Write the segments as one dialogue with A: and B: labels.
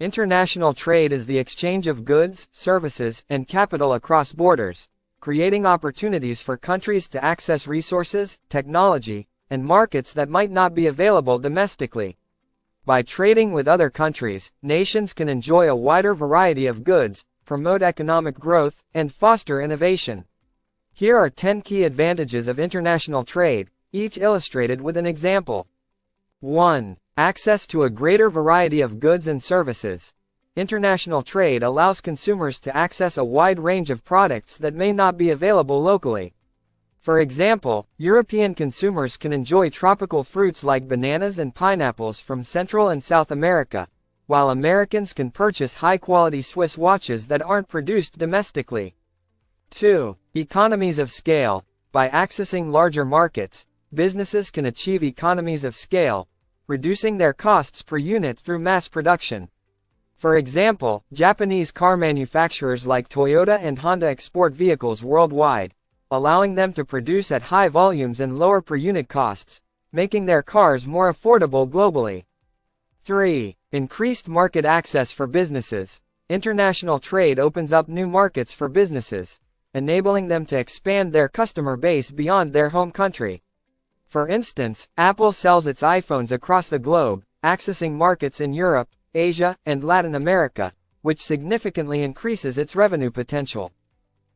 A: International trade is the exchange of goods, services, and capital across borders, creating opportunities for countries to access resources, technology, and markets that might not be available domestically. By trading with other countries, nations can enjoy a wider variety of goods, promote economic growth, and foster innovation. Here are 10 key advantages of international trade, each illustrated with an example. 1. Access to a greater variety of goods and services. International trade allows consumers to access a wide range of products that may not be available locally. For example, European consumers can enjoy tropical fruits like bananas and pineapples from Central and South America, while Americans can purchase high-quality Swiss watches that aren't produced domestically. 2. Economies of scale. By accessing larger markets, businesses can achieve economies of scale, reducing their costs per unit through mass production. For example, Japanese car manufacturers like Toyota and Honda export vehicles worldwide, allowing them to produce at high volumes and lower per unit costs, making their cars more affordable globally. 3. Increased market access for businesses. International trade opens up new markets for businesses, enabling them to expand their customer base beyond their home country. For instance, Apple sells its iPhones across the globe, accessing markets in Europe, Asia, and Latin America, which significantly increases its revenue potential.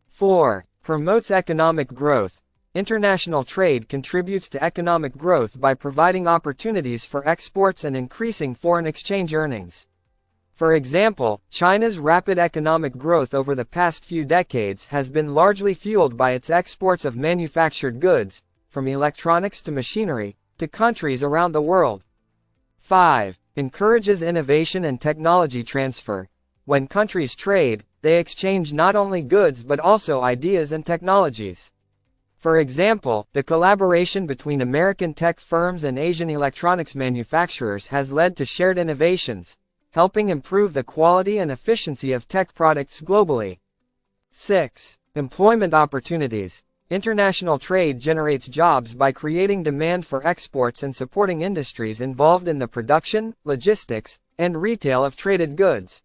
A: 4. Promotes economic growth. International trade contributes to economic growth by providing opportunities for exports and increasing foreign exchange earnings. For example, China's rapid economic growth over the past few decades has been largely fueled by its exports of manufactured goods, from electronics to machinery, to countries around the world. 5. Encourages innovation and technology transfer. When countries trade, they exchange not only goods but also ideas and technologies. For example, the collaboration between American tech firms and Asian electronics manufacturers has led to shared innovations, helping improve the quality and efficiency of tech products globally. 6. Employment opportunities. International trade generates jobs by creating demand for exports and supporting industries involved in the production, logistics, and retail of traded goods.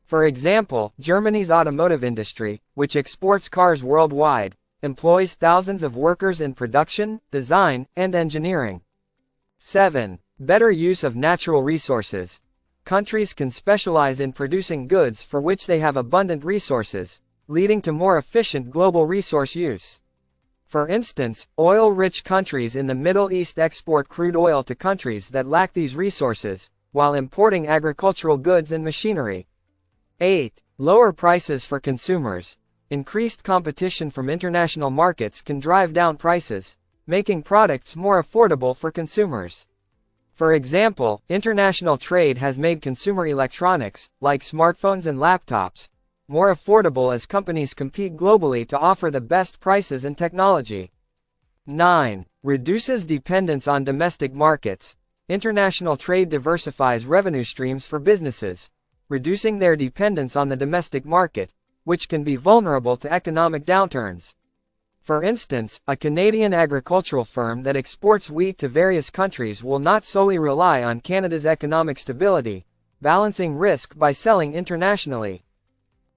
A: For example, Germany's automotive industry, which exports cars worldwide, employs thousands of workers in production, design, and engineering. 7. Better use of natural resources. Countries can specialize in producing goods for which they have abundant resources, leading to more efficient global resource use. For instance, oil-rich countries in the Middle East export crude oil to countries that lack these resources, while importing agricultural goods and machinery. 8. Lower prices for consumers. Increased competition from international markets can drive down prices, making products more affordable for consumers. For example, international trade has made consumer electronics, like smartphones and laptops, more affordable as companies compete globally to offer the best prices and technology. 9. Reduces dependence on domestic markets. International trade diversifies revenue streams for businesses, reducing their dependence on the domestic market, which can be vulnerable to economic downturns. For instance, a Canadian agricultural firm that exports wheat to various countries will not solely rely on Canada's economic stability, balancing risk by selling internationally.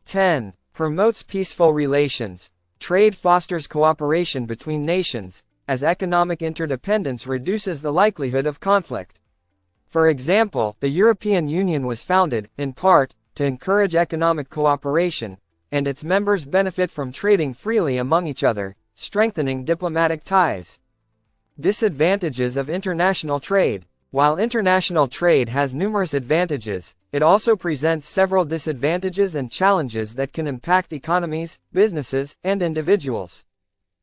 A: 10. Promotes peaceful relations. Trade fosters cooperation between nations, as economic interdependence reduces the likelihood of conflict. For example, the European Union was founded, in part, to encourage economic cooperation, and its members benefit from trading freely among each other, strengthening diplomatic ties. Disadvantages of international trade. While international trade has numerous advantages, it also presents several disadvantages and challenges that can impact economies, businesses, and individuals.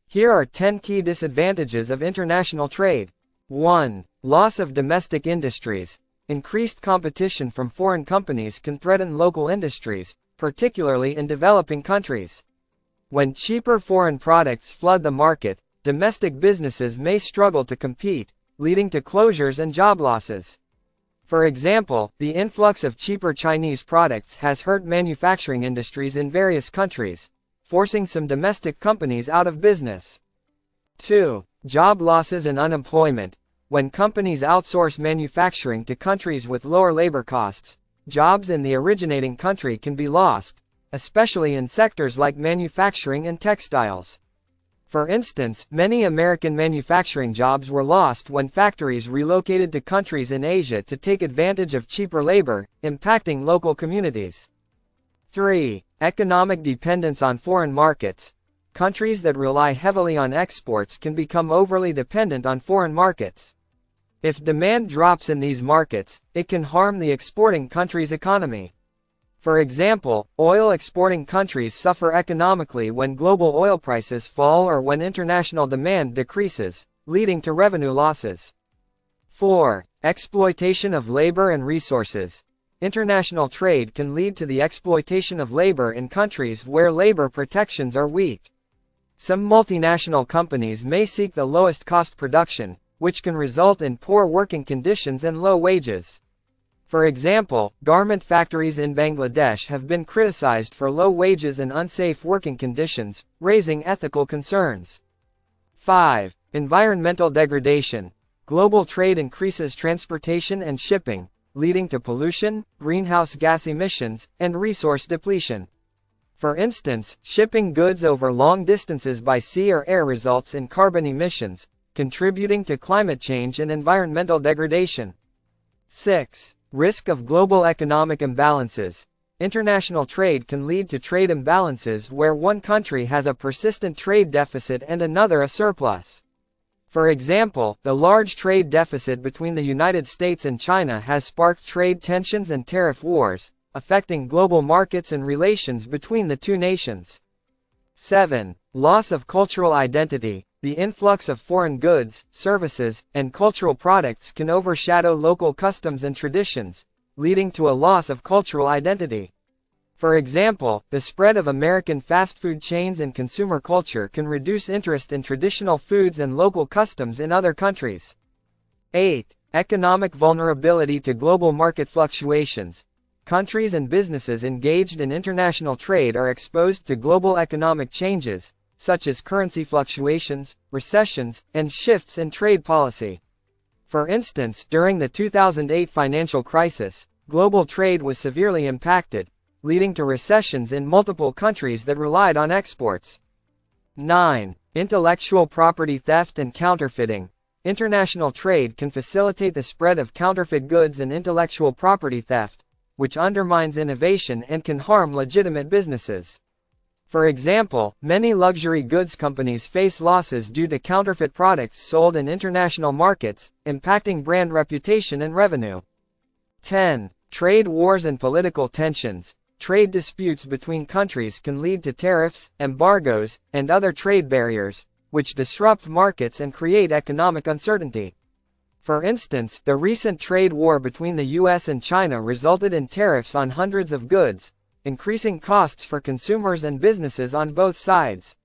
A: Here are 10 key disadvantages of international trade. 1. Loss of domestic industries. Increased competition from foreign companies can threaten local industries, particularly in developing countries. When cheaper foreign products flood the market, domestic businesses may struggle to compete, leading to closures and job losses. For example, the influx of cheaper Chinese products has hurt manufacturing industries in various countries, forcing some domestic companies out of business. 2. Job losses and unemployment. When companies outsource manufacturing to countries with lower labor costs, jobs in the originating country can be lost, especially in sectors like manufacturing and textiles. For instance, many American manufacturing jobs were lost when factories relocated to countries in Asia to take advantage of cheaper labor, impacting local communities. 3. Economic dependence on foreign markets. Countries that rely heavily on exports can become overly dependent on foreign markets. If demand drops in these markets, it can harm the exporting country's economy. For example, oil exporting countries suffer economically when global oil prices fall or when international demand decreases, leading to revenue losses. 4. Exploitation of labor and resources. International trade can lead to the exploitation of labor in countries where labor protections are weak. Some multinational companies may seek the lowest cost production, which can result in poor working conditions and low wages. For example, garment factories in Bangladesh have been criticized for low wages and unsafe working conditions, raising ethical concerns. 5. Environmental degradation. Global trade increases transportation and shipping, leading to pollution, greenhouse gas emissions, and resource depletion. For instance, shipping goods over long distances by sea or air results in carbon emissions, contributing to climate change and environmental degradation. 6. Risk of global economic imbalances. International trade can lead to trade imbalances where one country has a persistent trade deficit and another a surplus. For example, the large trade deficit between the United States and China has sparked trade tensions and tariff wars, affecting global markets and relations between the two nations. 7. Loss of cultural identity. The influx of foreign goods, services, and cultural products can overshadow local customs and traditions, leading to a loss of cultural identity. For example, the spread of American fast food chains and consumer culture can reduce interest in traditional foods and local customs in other countries. 8. Economic vulnerability to global market fluctuations. Countries and businesses engaged in international trade are exposed to global economic changes, such as currency fluctuations, recessions, and shifts in trade policy. For instance, during the 2008 financial crisis, global trade was severely impacted, leading to recessions in multiple countries that relied on exports. 9. Intellectual property theft and counterfeiting. International trade can facilitate the spread of counterfeit goods and intellectual property theft, which undermines innovation and can harm legitimate businesses. For example, many luxury goods companies face losses due to counterfeit products sold in international markets, impacting brand reputation and revenue. 10. Trade wars and political tensions. Trade disputes between countries can lead to tariffs, embargoes, and other trade barriers, which disrupt markets and create economic uncertainty. For instance, the recent trade war between the US and China resulted in tariffs on hundreds of goods, increasing costs for consumers and businesses on both sides.